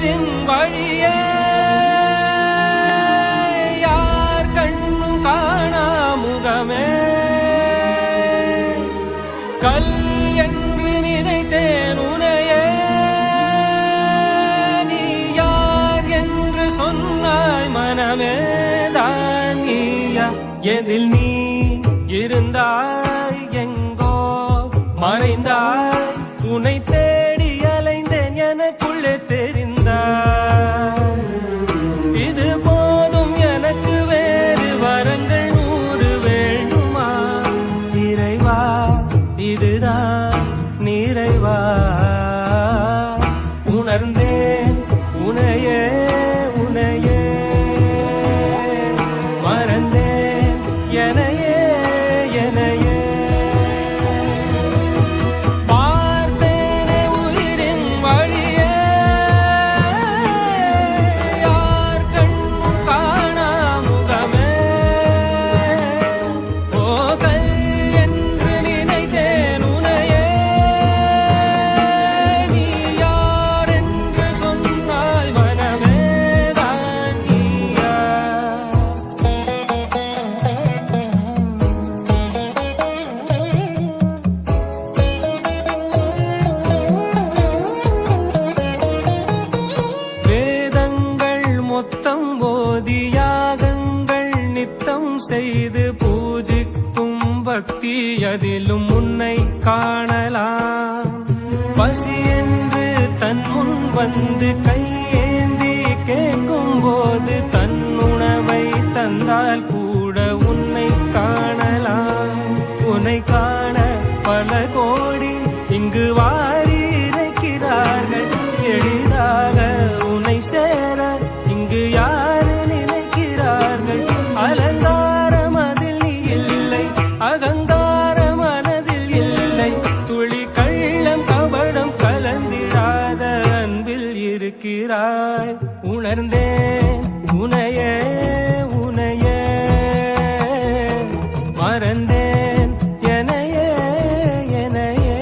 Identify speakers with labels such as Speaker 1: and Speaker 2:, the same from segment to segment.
Speaker 1: உயிரின் வழியே யார் கண்ணும் காணா முகமே கல் என்று நினைத்தேன் உனையே நீ யார் என்று சொன்னாய் மனமே தான் நீயா எதில் நீ இருந்தாய் எங்கோ மறைந்தாய் உன்னை தேடி அலைந்தேன் எனக்குள்ளே தெரிந்தாய் இது போதும் எனக்கு வேறு வரங்கள் 100 வேண்டுமா இறைவா இதுதான் நிறைவா உணர்ந்தேன் உனையே உனையே மறந்தேன் எனையே எனையே பார்த்தேனே உயிரின் வழியே யார் கண்ணும் காணா முகமே போகல் என்று நினைத்தேன் உனையே நீ யார் என்று சொன்னால் மனமே தான் நீயா வேதங்கள் மொத்தம் ஓதி யாகங்கள் நித்தம் செய்து பூஜிக்கும் பக்தி அதிலும் உன்னை காணலாம் பசி என்று தன் முன் வந்து கையேந்தி கேட்கும் போது தன் உணவை தந்தால் கூட உன்னை காணலாம் உன்னை காண பல கோடி இங்கு வாரி இறைக்கிறார்கள் எளிதாக உன்னை சேர இங்கு யாரு நினைக்கிறார்கள் அலங்காரம் அதில் நீ இல்லை அகங்காரம் மனதில் இல்லை துளி கள்ளம் கபடம் கலந்திடாத அன்பில் இருக்கிறாய் உணர்ந்தேன் உனையே உனையே மறந்தேன் எனையே எனையே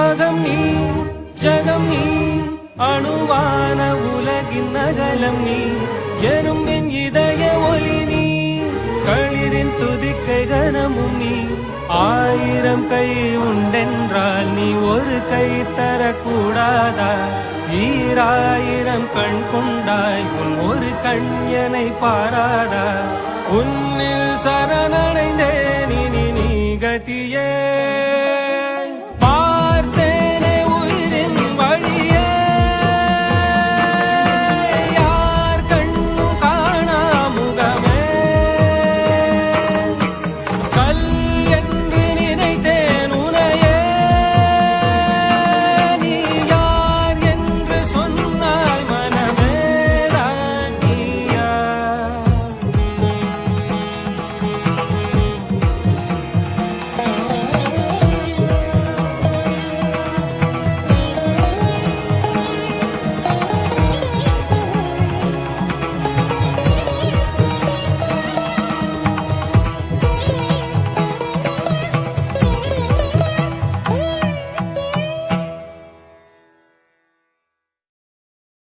Speaker 1: அகம் நீ ஜகம் நீ அணுவான உலகின் அகலம் நீ எறும்பின் இதய ஒளி நீ களிரின் துதிக்கை கனமும் நீ 1000 கை உண்டென்றால் நீ ஒரு கை தரக்கூடாதா 1000 கண் கொண்டாய் உன் ஒரு கண் எனை பாராதா உன்னில் சரணடைந்தேன் இனி நீ கதியே